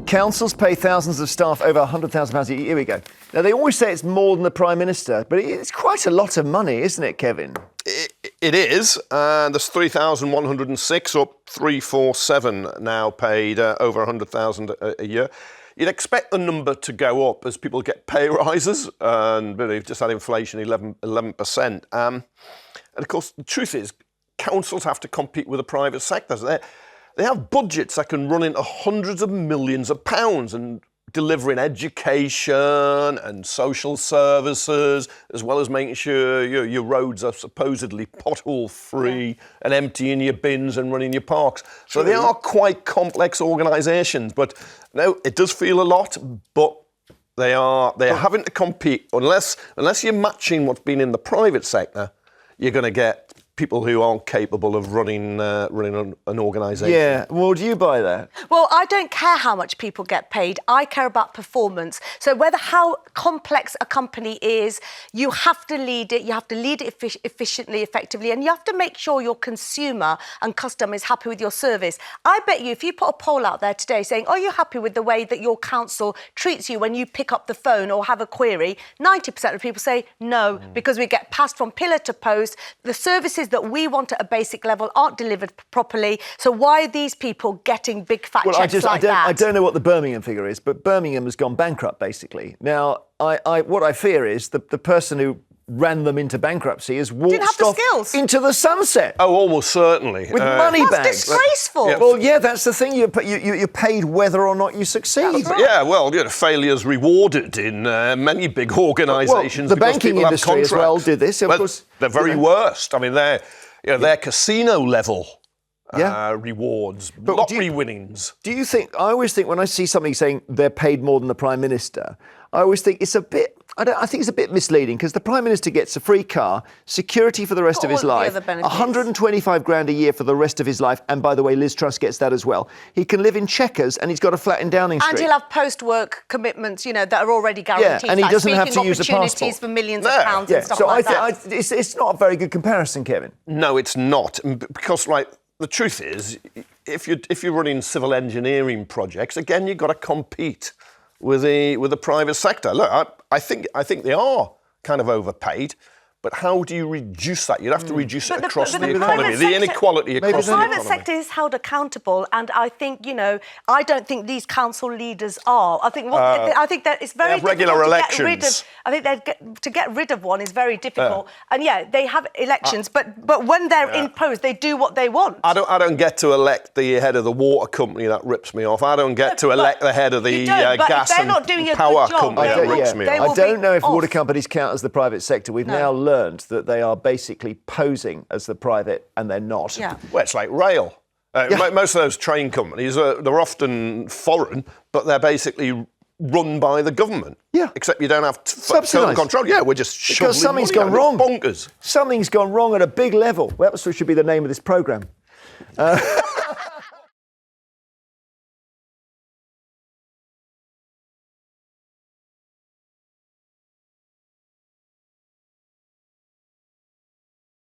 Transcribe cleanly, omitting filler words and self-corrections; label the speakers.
Speaker 1: Councils pay thousands of staff over £100,000 a year. Here we go. Now, they always say it's more than the Prime Minister, but it's quite a lot of money, isn't it, Kevin?
Speaker 2: It is. There's 3,106 up 347 now paid over 100,000 a year. You'd expect the number to go up as people get pay rises, and they've just had inflation 11%. And of course, the truth is, councils have to compete with the private sector. They have budgets that can run into hundreds of millions of pounds and delivering education and social services, as well as making sure your roads are supposedly pothole-free and emptying your bins and running your parks. So they are quite complex organisations. But no, it does feel a lot, but they're having to compete. Unless you're matching what's been in the private sector, you're going to get people who aren't capable of running an organisation.
Speaker 1: Yeah, well, do you buy that?
Speaker 3: Well, I don't care how much people get paid. I care about performance. So whether how complex a company is, you have to lead it. You have to lead it efficiently, effectively, and you have to make sure your consumer and customer is happy with your service. I bet you if you put a poll out there today saying, are you happy with the way that your council treats you when you pick up the phone or have a query, 90% of people say no, because we get passed from pillar to post. The services that we want at a basic level aren't delivered properly. So why are these people getting big fat checks like that?
Speaker 1: I don't know what the Birmingham figure is, but Birmingham has gone bankrupt, basically. Now, what I fear is the person who ran them into bankruptcy has walked off into the sunset.
Speaker 2: Oh, almost certainly.
Speaker 1: With money bags.
Speaker 3: That's disgraceful.
Speaker 1: Yeah. Well, yeah, that's the thing. You're paid whether or not you succeed.
Speaker 2: Right. Yeah, well, failure's rewarded in many big organisations.
Speaker 1: Well, the banking industry as well did this. Of course,
Speaker 2: the very worst. I mean, they're casino level rewards, lottery winnings.
Speaker 1: Do you think? I always think when I see somebody saying they're paid more than the Prime Minister, I always think it's a bit. I think it's a bit misleading because the Prime Minister gets a free car, security for the rest of his life, 125 grand a year for the rest of his life, and by the way, Liz Truss gets that as well. He can live in Chequers and he's got a flat in Downing Street.
Speaker 3: And he'll have post-work commitments, that are already guaranteed.
Speaker 1: Yeah, and he doesn't have to use a passport.
Speaker 3: Opportunities for millions of pounds and stuff like that.
Speaker 1: So it's not a very good comparison, Kevin.
Speaker 2: No, it's not, because the truth is, if you're running civil engineering projects, again, you've got to compete with the private sector. Look, I think they are kind of overpaid, but how do you reduce that? You'd have to reduce it across the economy, the inequality across the economy.
Speaker 3: The private sector is held accountable, and I think, I don't think these council leaders are. I think that it's very difficult
Speaker 2: regular elections.
Speaker 3: To get rid of one is very difficult. And they have elections, but when they're in post, they do what they want.
Speaker 2: I don't get to elect the head of the water company. That rips me off. I don't get to elect the head of the gas and power company. That rips me off.
Speaker 1: I don't know if water companies count as the private sector. We've now learned that they are basically posing as the private, and they're not.
Speaker 3: Yeah.
Speaker 2: Well, it's like rail. Most of those train companies, they're often foreign, but they're basically run by the government. Yeah. Except you don't have total control. Yeah, we're just shoveling
Speaker 1: because something's gone wrong. Bonkers. Something's gone wrong at a big level. Well, that should be the name of this programme.